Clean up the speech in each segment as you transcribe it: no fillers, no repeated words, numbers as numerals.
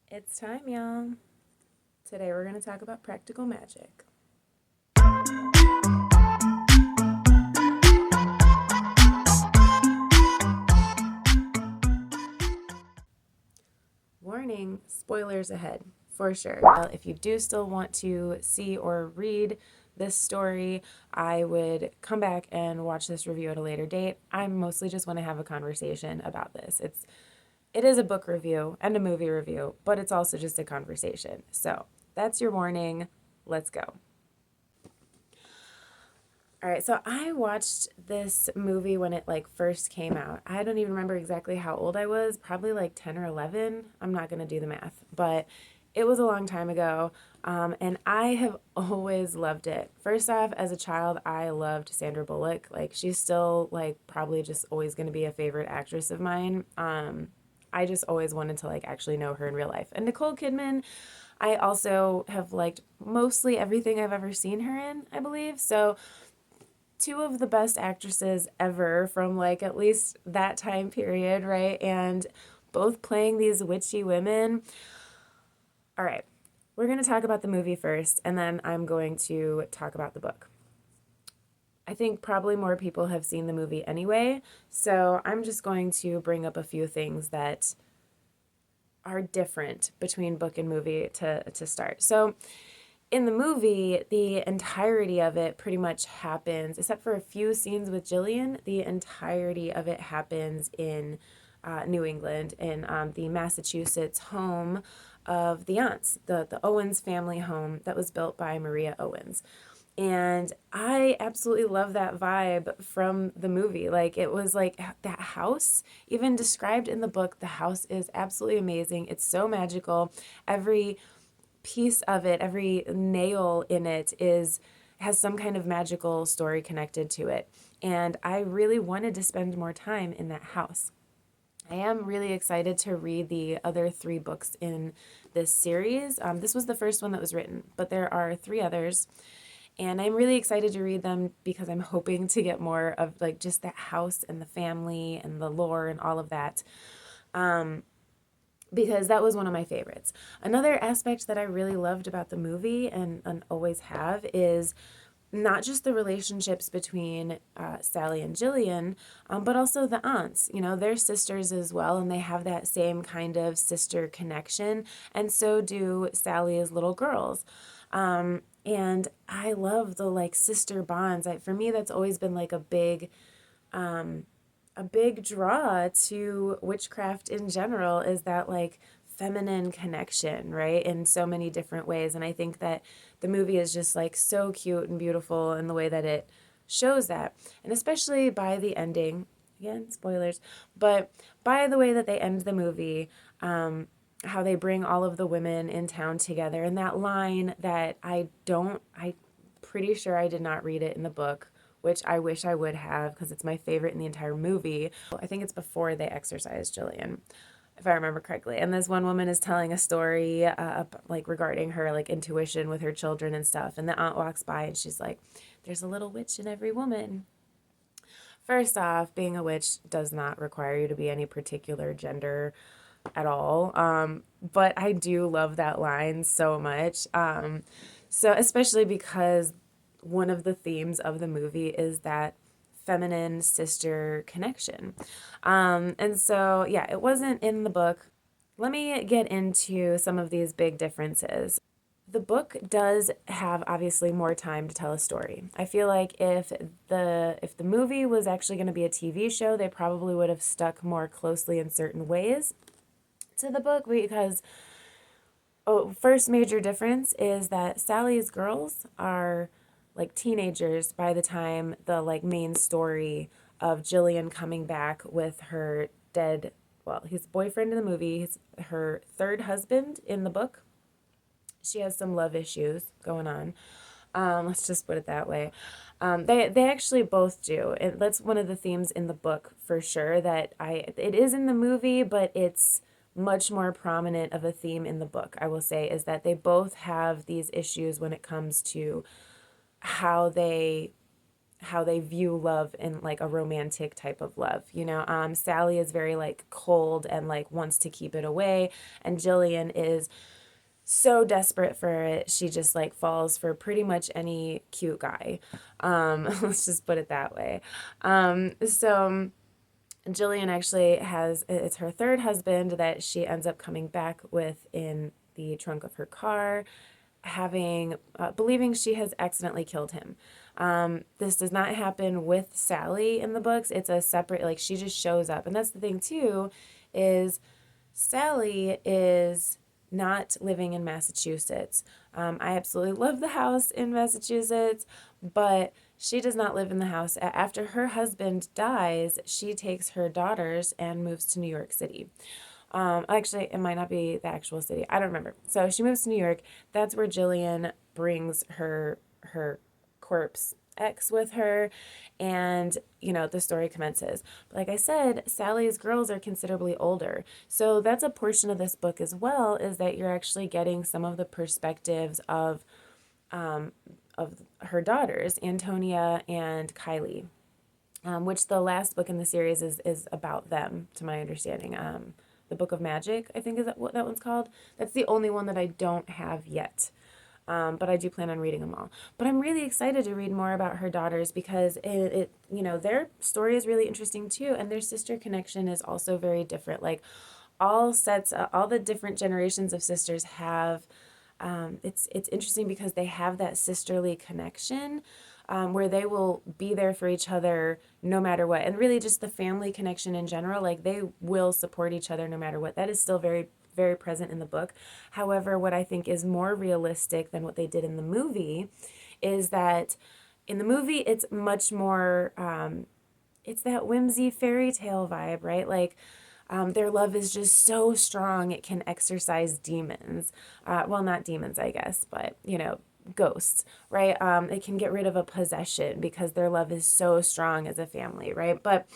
It's time, y'all. Today we're going to talk about practical magic. Warning, spoilers ahead, for sure. If you do still want to see or read this story, I would come back and watch this review at a later date. I mostly just want to have a conversation about this. It is a book review and a movie review, but it's also just a conversation. So that's your warning. Let's go. All right, so I watched this movie when it first came out. I don't even remember exactly how old I was, probably like 10 or 11. I'm not going to do the math, but it was a long time ago. And I have always loved it. First off, as a child, I loved Sandra Bullock. Like she's still probably just always going to be a favorite actress of mine. I just always wanted to actually know her in real life. And Nicole Kidman, I also have liked mostly everything I've ever seen her in, I believe. So two of the best actresses ever from at least that time period, right? And both playing these witchy women. All right, we're going to talk about the movie first, and then I'm going to talk about the book. I think probably more people have seen the movie anyway, so I'm just going to bring up a few things that are different between book and movie to start. So, in the movie, the entirety of it pretty much happens, except for a few scenes with Jillian, the entirety of it happens in New England, in the Massachusetts home of the aunts, the Owens family home that was built by Maria Owens. And I absolutely love that vibe from the movie. It was that house, even described in the book, the house is absolutely amazing. It's so magical. Every piece of it, every nail in it has some kind of magical story connected to it. And I really wanted to spend more time in that house. I am really excited to read the other three books in this series. This was the first one that was written, but there are three others. And I'm really excited to read them because I'm hoping to get more of just that house and the family and the lore and all of that. Because that was one of my favorites. Another aspect that I really loved about the movie and always have is not just the relationships between Sally and Jillian, but also the aunts. You know, they're sisters as well, and they have that same kind of sister connection, and so do Sally's little girls. And I love the sister bonds. For me, that's always been a big draw to witchcraft in general is that feminine connection, right? In so many different ways. And I think that the movie is just so cute and beautiful in the way that it shows that. And especially by the ending, again, spoilers, but by the way that they end the movie, how they bring all of the women in town together. And that line that I'm pretty sure I did not read it in the book, which I wish I would have because it's my favorite in the entire movie. I think it's before they exorcise Jillian, if I remember correctly. And this one woman is telling a story regarding her intuition with her children and stuff. And the aunt walks by and she's like, "There's a little witch in every woman." First off, being a witch does not require you to be any particular gender at all. But I do love that line so much. So especially because one of the themes of the movie is that feminine sister connection. And so, yeah, it wasn't in the book. Let me get into some of these big differences. The book does have obviously more time to tell a story. I feel like if the movie was actually going to be a TV show, they probably would have stuck more closely in certain ways to the book because first major difference is that Sally's girls are teenagers by the time the main story of Jillian coming back with her dead, well, his boyfriend in the movie, her third husband in the book. She has some love issues going on. Let's just put it that way. They actually both do. And that's one of the themes in the book for sure that it is in the movie, but it's much more prominent of a theme in the book, I will say, is that they both have these issues when it comes to how they how they view love in like a romantic type of love. Sally is very like cold and like wants to keep it away, and Jillian is so desperate for it, she just like falls for pretty much any cute guy. Let's just put it that way. So Jillian actually it's her third husband that she ends up coming back with in the trunk of her car, believing she has accidentally killed him. This does not happen with Sally in the books. It's a separate, like, she just shows up. And that's the thing, too, is Sally is not living in Massachusetts. I absolutely love the house in Massachusetts, but she does not live in the house. After her husband dies, she takes her daughters and moves to New York City. Actually, it might not be the actual city. I don't remember. So she moves to New York. That's where Jillian brings her corpse ex with her, and the story commences. But like I said, Sally's girls are considerably older, so that's a portion of this book as well, is that you're actually getting some of the perspectives of her daughters, Antonia and Kylie, which the last book in the series is about them, to my understanding. The Book of Magic, I think is what that one's called. That's the only one that I don't have yet. But I do plan on reading them all. But I'm really excited to read more about her daughters, because their story is really interesting too, and their sister connection is also very different. Like, all the different generations of sisters have. It's interesting because they have that sisterly connection, where they will be there for each other no matter what, and really just the family connection in general. Like, they will support each other no matter what. That is still very, very present in the book. However, what I think is more realistic than what they did in the movie is that in the movie it's much more it's that whimsy fairy tale vibe, right? Like, their love is just so strong it can exorcise demons. Well, not demons, I guess, but ghosts, right? It can get rid of a possession because their love is so strong as a family, right? But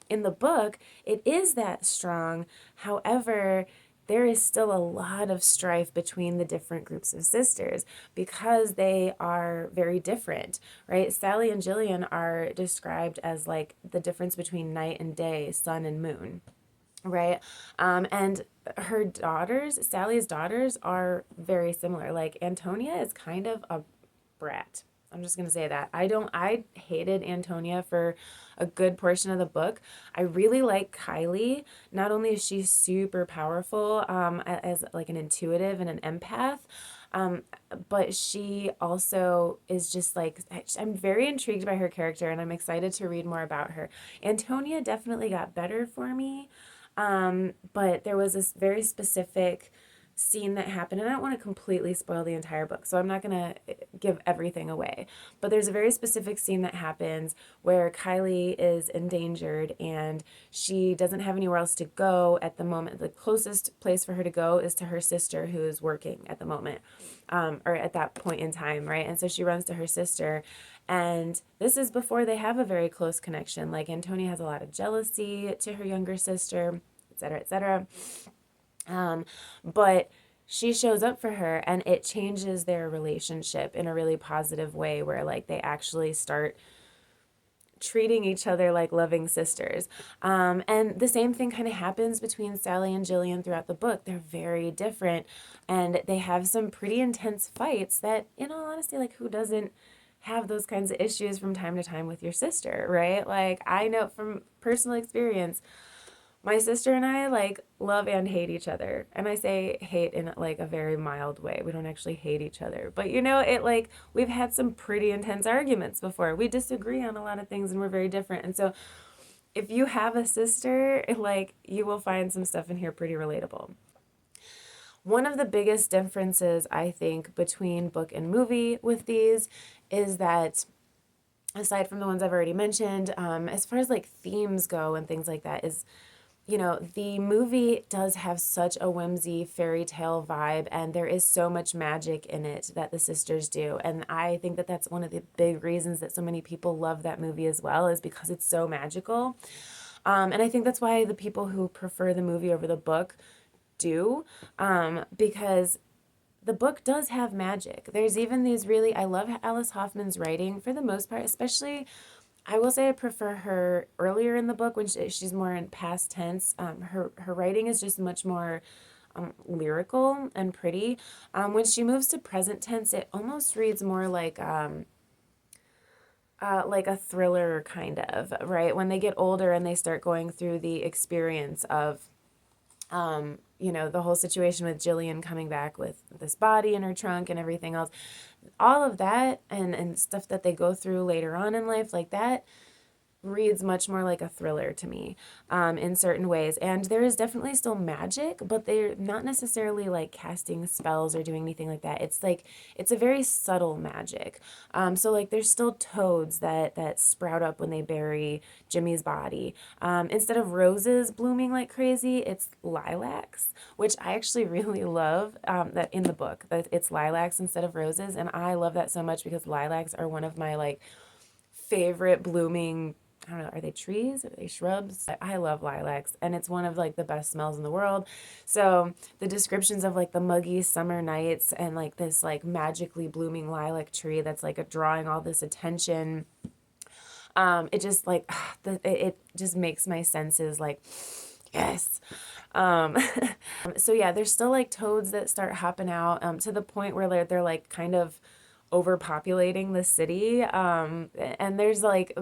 in the book, it is that strong. However, there is still a lot of strife between the different groups of sisters because they are very different, right? Sally and Jillian are described as like the difference between night and day, sun and moon, right? And her daughters, Sally's daughters, are very similar. Like, Antonia is kind of a brat. I'm just going to say that. I hated Antonia for a good portion of the book. I really like Kylie. Not only is she super powerful, as like an intuitive and an empath, um, but she also is just like, I'm very intrigued by her character, and I'm excited to read more about her. Antonia definitely got better for me. But there was this very specific scene that happened, and I don't want to completely spoil the entire book, so I'm not going to give everything away. But there's a very specific scene that happens where Kylie is endangered and she doesn't have anywhere else to go at the moment. The closest place for her to go is to her sister, who is working at the moment, or at that point in time, right? And so she runs to her sister, and this is before they have a very close connection. Like, Antonia has a lot of jealousy to her younger sister, et cetera, et cetera. But she shows up for her, and it changes their relationship in a really positive way, where like they actually start treating each other like loving sisters. And the same thing kind of happens between Sally and Jillian throughout the book. They're very different, and they have some pretty intense fights that, in all honesty, like, who doesn't have those kinds of issues from time to time with your sister, right? Like, I know from personal experience, my sister and I like love and hate each other. And I say hate in like a very mild way. We don't actually hate each other. But it like, we've had some pretty intense arguments before. We disagree on a lot of things and we're very different. And so if you have a sister, like, you will find some stuff in here pretty relatable. One of the biggest differences, I think, between book and movie with these is that, aside from the ones I've already mentioned, as far as like themes go and things like that, is the movie does have such a whimsy fairy tale vibe, and there is so much magic in it that the sisters do. And I think that that's one of the big reasons that so many people love that movie as well, is because it's so magical. And I think that's why the people who prefer the movie over the book do, because the book does have magic. There's even these really, I love Alice Hoffman's writing for the most part, especially I will say I prefer her earlier in the book when she's more in past tense. Her writing is just much more lyrical and pretty. When she moves to present tense, it almost reads more like a thriller kind of, right? When they get older and they start going through the experience of the whole situation with Jillian coming back with this body in her trunk and everything else, all of that and stuff that they go through later on in life, like that reads much more like a thriller to me in certain ways. And there is definitely still magic, but they're not necessarily like casting spells or doing anything like that. It's like, it's a very subtle magic. So like there's still toads that sprout up when they bury Jimmy's body. Instead of roses blooming like crazy, it's lilacs, which I actually really love that in the book, that it's lilacs instead of roses. And I love that so much because lilacs are one of my like favorite blooming, I don't know, are they trees? Are they shrubs? I love lilacs, and it's one of like the best smells in the world. So the descriptions of like the muggy summer nights and like this like magically blooming lilac tree that's like drawing all this attention. It just like it just makes my senses like yes. Um, so yeah, there's still like toads that start hopping out to the point where they're like kind of overpopulating the city. And there's like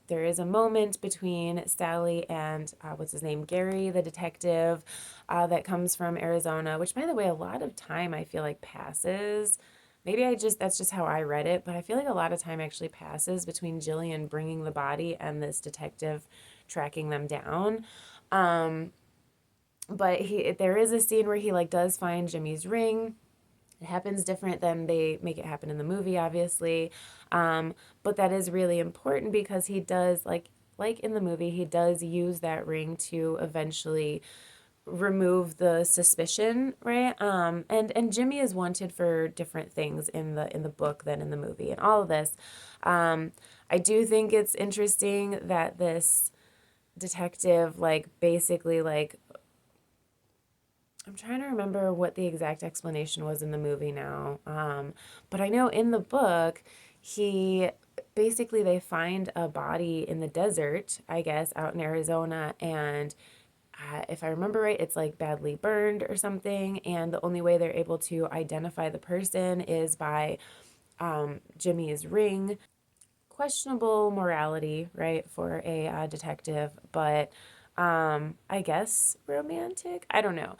there is a moment between Sally and what's his name, Gary, the detective, that comes from Arizona. Which, by the way, a lot of time I feel like passes. Maybe that's just how I read it, but I feel like a lot of time actually passes between Jillian bringing the body and this detective tracking them down. But there is a scene where he like does find Jimmy's ring. It happens different than they make it happen in the movie, obviously. But that is really important because he does, like in the movie, he does use that ring to eventually remove the suspicion, right? And Jimmy is wanted for different things in the book than in the movie, and all of this. I do think it's interesting that this detective, like, basically, like, I'm trying to remember what the exact explanation was in the movie now. But I know in the book, he basically they find a body in the desert, I guess, out in Arizona, and if I remember right, it's like badly burned or something. And the only way they're able to identify the person is by Jimmy's ring. Questionable morality, right, for a detective, but I guess romantic. I don't know.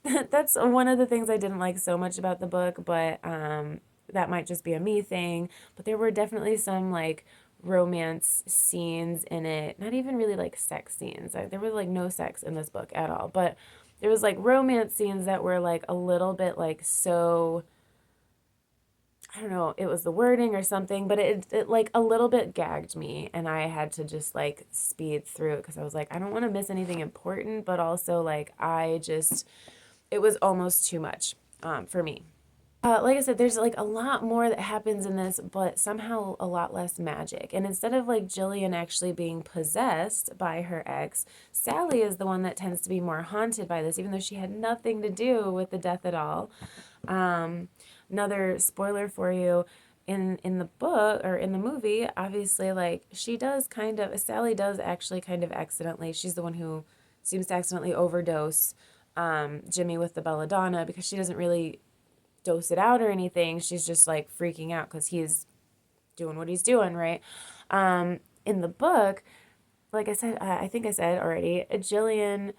That's one of the things I didn't like so much about the book, but that might just be a me thing. But there were definitely some like romance scenes in it. Not even really like sex scenes. There was like no sex in this book at all, but there was like romance scenes that were like a little bit like so I don't know, it was the wording or something, but it like a little bit gagged me and I had to just like speed through it because I was like, I don't want to miss anything important, but also like it was almost too much for me. Like I said, there's like a lot more that happens in this, but somehow a lot less magic. And instead of like Jillian actually being possessed by her ex, Sally is the one that tends to be more haunted by this, even though she had nothing to do with the death at all. Another spoiler for you, in the book or in the movie, obviously, like Sally does actually kind of accidentally, she's the one who seems to accidentally overdose Jimmy with the belladonna because she doesn't really dose it out or anything. She's just like freaking out because he's doing what he's doing, right? In the book, like I said, I think I said already, Jillian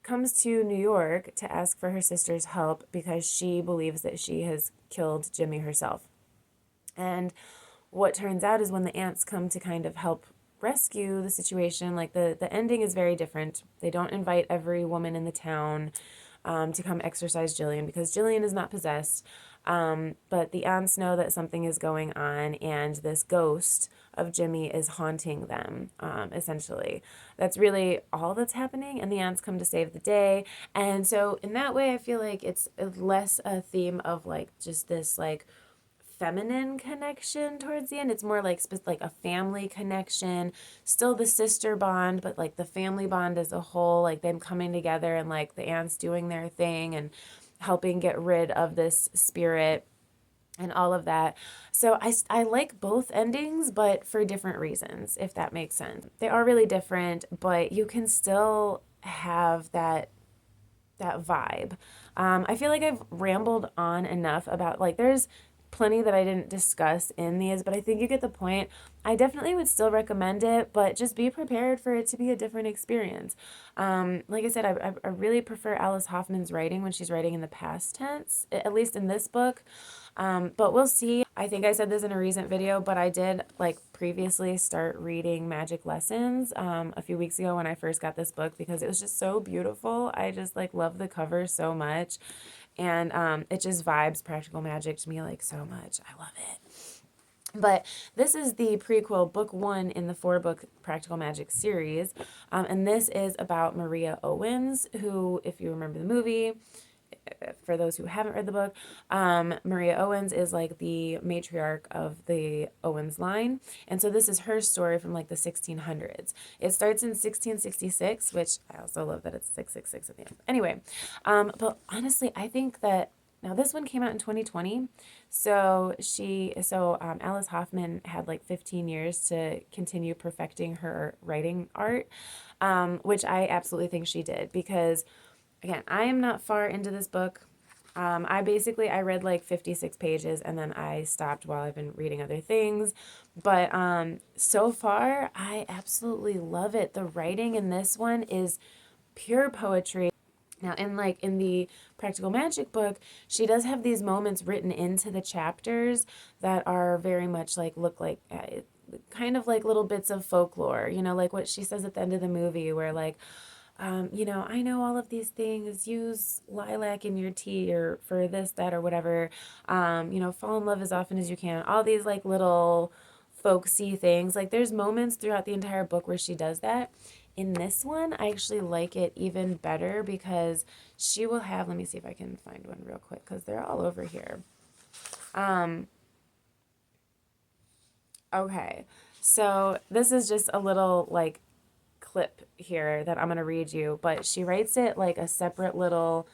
comes to New York to ask for her sister's help because she believes that she has killed Jimmy herself. And what turns out is when the aunts come to kind of help rescue the situation, like the ending is very different. They don't invite every woman in the town to come exorcise Jillian because Jillian is not possessed. But the aunts know that something is going on, and this ghost of Jimmy is haunting them, essentially. That's really all that's happening, and the aunts come to save the day. And so, in that way, I feel like it's less a theme of like just this like feminine connection towards the end. It's more like a family connection, still the sister bond, but like the family bond as a whole, like them coming together and like the aunts doing their thing and helping get rid of this spirit and all of that. So I like both endings, but for different reasons, if that makes sense. They are really different, but you can still have that vibe. I feel like I've rambled on enough about, like, there's plenty that I didn't discuss in these, but I think you get the point. I definitely would still recommend it, but just be prepared for it to be a different experience. Like I said, I really prefer Alice Hoffman's writing when she's writing in the past tense, at least in this book. But we'll see. I think I said this in a recent video, but I did like previously start reading Magic Lessons a few weeks ago when I first got this book because it was just so beautiful. I just like love the cover so much. And it just vibes practical magic to me like so much. I love it. But this is the prequel, book 1 in the 4-book Practical Magic series. And this is about Maria Owens, who, if you remember the movie, for those who haven't read the book, Maria Owens is like the matriarch of the Owens line. And so this is her story from like the 1600s. It starts in 1666, which I also love that it's 666 at the end. Anyway, but honestly, I think that now this one came out in 2020. So Alice Hoffman had like 15 years to continue perfecting her writing art, which I absolutely think she did because again, I am not far into this book. I read like 56 pages and then I stopped while I've been reading other things. But so far, I absolutely love it. The writing in this one is pure poetry. Now, in the Practical Magic book, she does have these moments written into the chapters that are very much like look like kind of like little bits of folklore, like what she says at the end of the movie where like I know all of these things, use lilac in your tea or for this, that, or whatever. Fall in love as often as you can. All these like little folksy things. Like there's moments throughout the entire book where she does that. In this one, I actually like it even better because she will have, let me see if I can find one real quick because they're all over here. Okay, so this is just a little like clip here that I'm going to read you, but she writes it like a separate little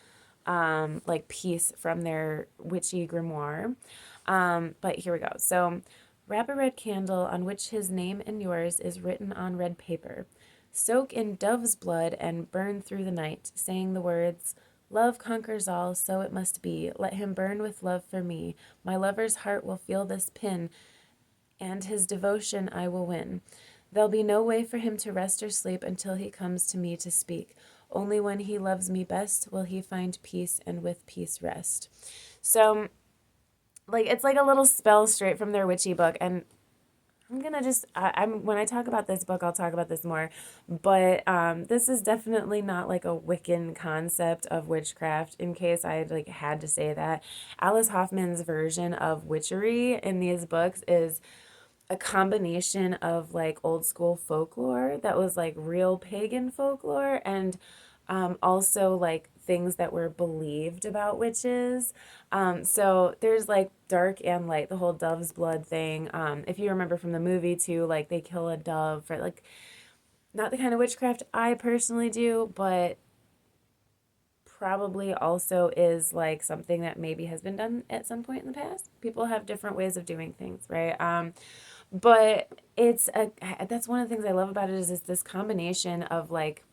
like piece from their witchy grimoire. But here we go. So, wrap a red candle on which his name and yours is written on red paper. Soak in dove's blood and burn through the night, saying the words, "Love conquers all, so it must be. Let him burn with love for me. My lover's heart will feel this pin, and his devotion I will win. There'll be no way for him to rest or sleep until he comes to me to speak. Only when he loves me best will he find peace and with peace rest." So, like, it's like a little spell straight from their witchy book. And I'm gonna just, when I talk about this book, I'll talk about this more. But this is definitely not like a Wiccan concept of witchcraft, in case I like had to say that. Alice Hoffman's version of witchery in these books is a combination of like old school folklore that was like real pagan folklore and also like things that were believed about witches. So there's like dark and light, the whole dove's blood thing. If you remember from the movie too, like they kill a dove for like not the kind of witchcraft I personally do, but probably also is like something that maybe has been done at some point in the past. People have different ways of doing things, right? But that's one of the things I love about it is it's this combination of like,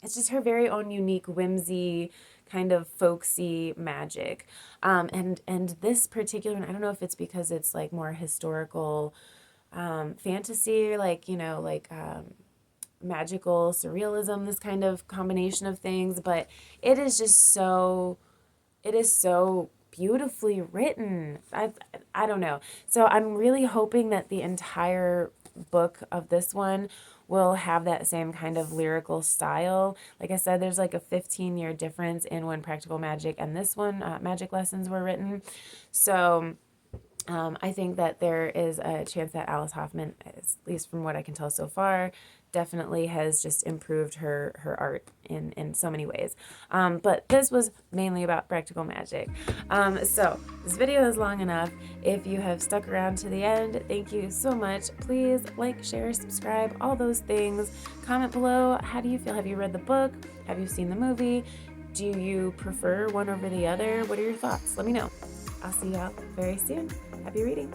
it's just her very own unique whimsy kind of folksy magic. And this particular one, I don't know if it's because it's like more historical fantasy, like, magical surrealism, this kind of combination of things, but it is so beautifully written. I don't know. So I'm really hoping that the entire book of this one will have that same kind of lyrical style. Like I said, there's like a 15-year difference in when Practical Magic and this one, Magic Lessons, were written. So I think that there is a chance that Alice Hoffman, at least from what I can tell so far, definitely has just improved her art in so many ways. But this was mainly about practical magic. So this video is long enough. If you have stuck around to the end, thank you so much. Please like, share, subscribe, all those things. Comment below. How do you feel? Have you read the book? Have you seen the movie? Do you prefer one over the other? What are your thoughts? Let me know. I'll see y'all very soon. Happy reading.